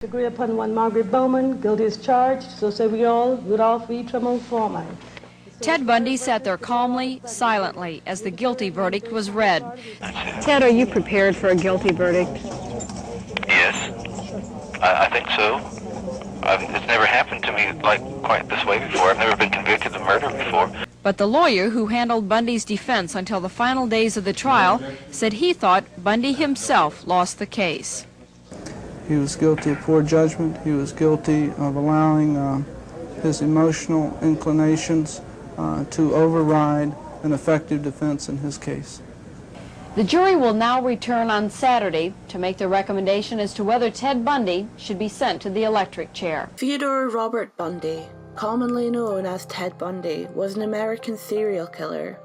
Agree upon one Margaret Bowman, guilty as charged, so say we all, Rudolph V. Tremont Foreman. Ted Bundy sat there calmly, silently, as the guilty verdict was read. Ted, are you prepared for a guilty verdict? Yes, I think so. It's never happened to me like quite this way before. I've never been convicted of murder before. But the lawyer who handled Bundy's defense until the final days of the trial said he thought Bundy himself lost the case. He was guilty of poor judgment. He was guilty of allowing his emotional inclinations to override an effective defense in his case. The jury will now return on Saturday to make their recommendation as to whether Ted Bundy should be sent to the electric chair. Theodore Robert Bundy, commonly known as Ted Bundy, was an American serial killer.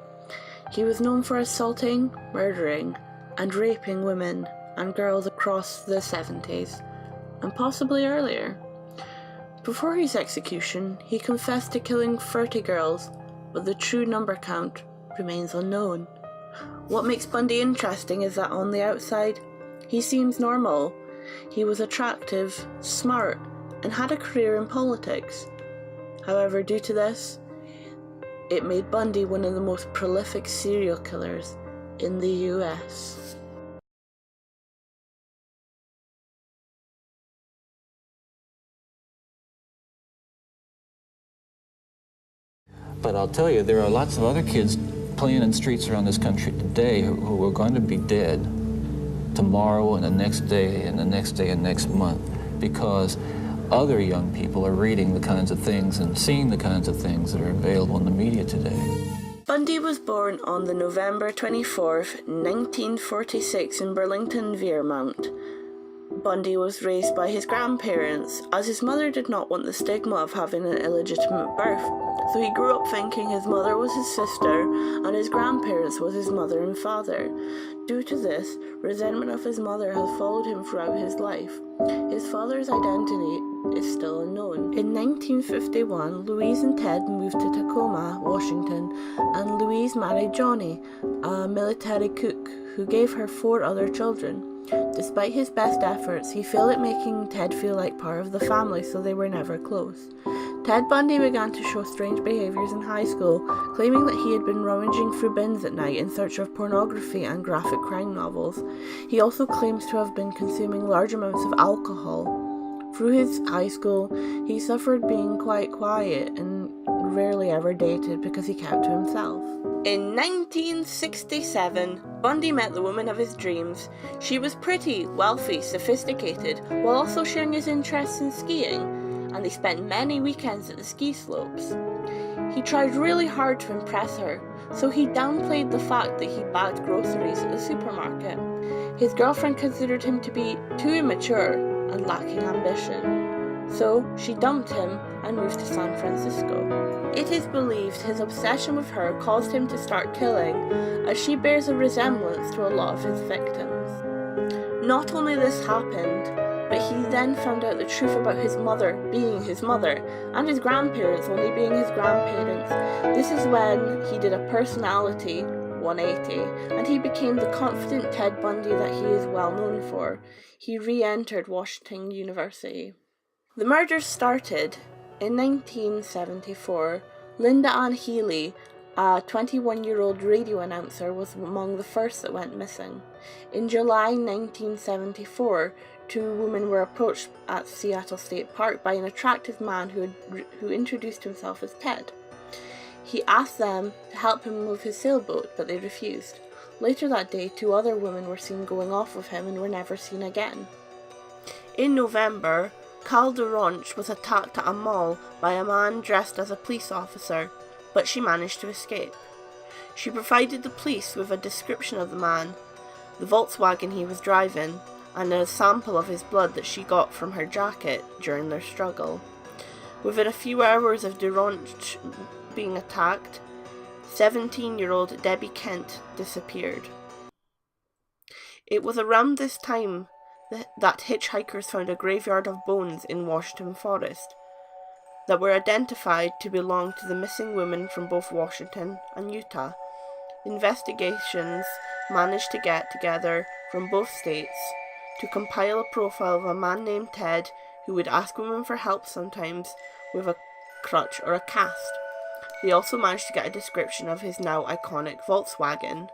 He was known for assaulting, murdering, and raping women and girls across the 70s, and possibly earlier. Before his execution, he confessed to killing 30 girls, but the true number count remains unknown. What makes Bundy interesting is that on the outside, he seems normal. He was attractive, smart, and had a career in politics. However, due to this, it made Bundy one of the most prolific serial killers in the US. But I'll tell you, there are lots of other kids playing in streets around this country today who are going to be dead tomorrow and the next day and the next day and next month because other young people are reading the kinds of things and seeing the kinds of things that are available in the media today. Bundy was born on the November 24th, 1946 in Burlington, Vermont. Bundy was raised by his grandparents, as his mother did not want the stigma of having an illegitimate birth, so he grew up thinking his mother was his sister and his grandparents was his mother and father. Due to this, resentment of his mother has followed him throughout his life. His father's identity is still unknown. In 1951, Louise and Ted moved to Tacoma, Washington, and Louise married Johnny, a military cook, who gave her 4 other children. Despite his best efforts, he failed at making Ted feel like part of the family, so they were never close. Ted Bundy began to show strange behaviours in high school, claiming that he had been rummaging through bins at night in search of pornography and graphic crime novels. He also claims to have been consuming large amounts of alcohol. Through his high school, he suffered being quite quiet and rarely ever dated because he kept to himself. In 1967, Bundy met the woman of his dreams. She was pretty, wealthy, sophisticated, while also sharing his interests in skiing, and they spent many weekends at the ski slopes. He tried really hard to impress her, so he downplayed the fact that he bagged groceries at the supermarket. His girlfriend considered him to be too immature and lacking ambition, so she dumped him and moved to San Francisco. It is believed his obsession with her caused him to start killing, as she bears a resemblance to a lot of his victims. Not only this happened, but he then found out the truth about his mother being his mother, and his grandparents only being his grandparents. This is when he did a personality 180, and he became the confident Ted Bundy that he is well known for. He re-entered Washington University. The murders started in 1974. Linda Ann Healy, a 21-year-old radio announcer, was among the first that went missing. In July 1974, 2 women were approached at Seattle State Park by an attractive man who introduced himself as Ted. He asked them to help him move his sailboat, but they refused. Later that day, 2 other women were seen going off with him and were never seen again. In November, Cal DeRonch was attacked at a mall by a man dressed as a police officer, but she managed to escape. She provided the police with a description of the man, the Volkswagen he was driving, and a sample of his blood that she got from her jacket during their struggle. Within a few hours of DeRonch being attacked, 17-year-old Debbie Kent disappeared. It was around this time that hitchhikers found a graveyard of bones in Washington Forest that were identified to belong to the missing women from both Washington and Utah. Investigations managed to get together from both states to compile a profile of a man named Ted who would ask women for help sometimes with a crutch or a cast. They also managed to get a description of his now iconic Volkswagen.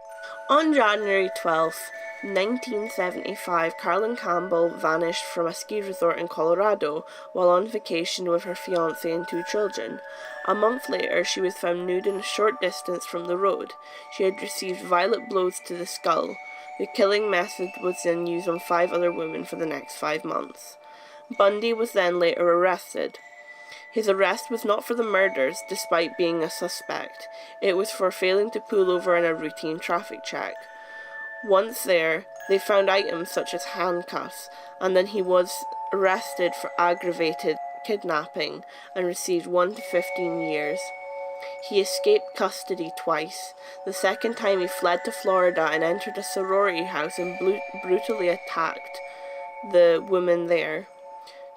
On January 12th, 1975, Carolyn Campbell vanished from a ski resort in Colorado while on vacation with her fiancé and 2 children. A month later, she was found nude in a short distance from the road. She had received violent blows to the skull. The killing method was then used on 5 other women for the next 5 months. Bundy was then later arrested. His arrest was not for the murders, despite being a suspect. It was for failing to pull over in a routine traffic check. Once there, they found items such as handcuffs, and then he was arrested for aggravated kidnapping and received 1 to 15 years. He escaped custody twice. The second time he fled to Florida and entered a sorority house and brutally attacked the women there.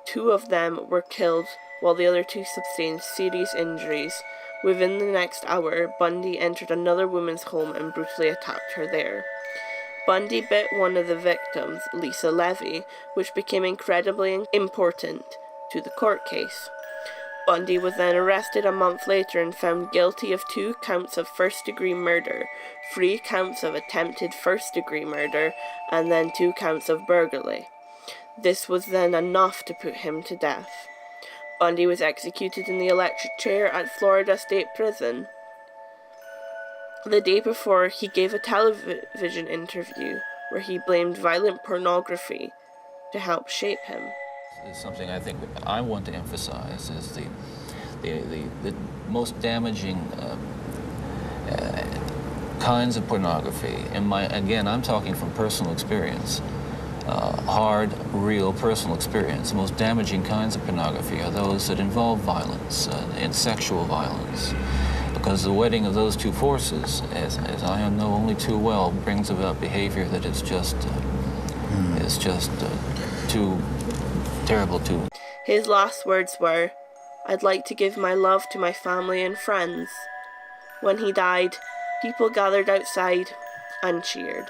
2 of them were killed, while the other 2 sustained serious injuries. Within the next hour, Bundy entered another woman's home and brutally attacked her there. Bundy bit one of the victims, Lisa Levy, which became incredibly important to the court case. Bundy was then arrested a month later and found guilty of 2 counts of first-degree murder, 3 counts of attempted first-degree murder, and then 2 counts of burglary. This was then enough to put him to death. Bundy was executed in the electric chair at Florida State Prison. The day before, he gave a television interview where he blamed violent pornography to help shape him. It's something I think I want to emphasize is the most damaging kinds of pornography. Again, I'm talking from personal experience. Hard, real, personal experience. The most damaging kinds of pornography are those that involve violence and sexual violence, because the wedding of those 2 forces, as I know only too well, brings about behavior that is just too terrible to. His last words were, "I'd like to give my love to my family and friends." When he died, people gathered outside and cheered.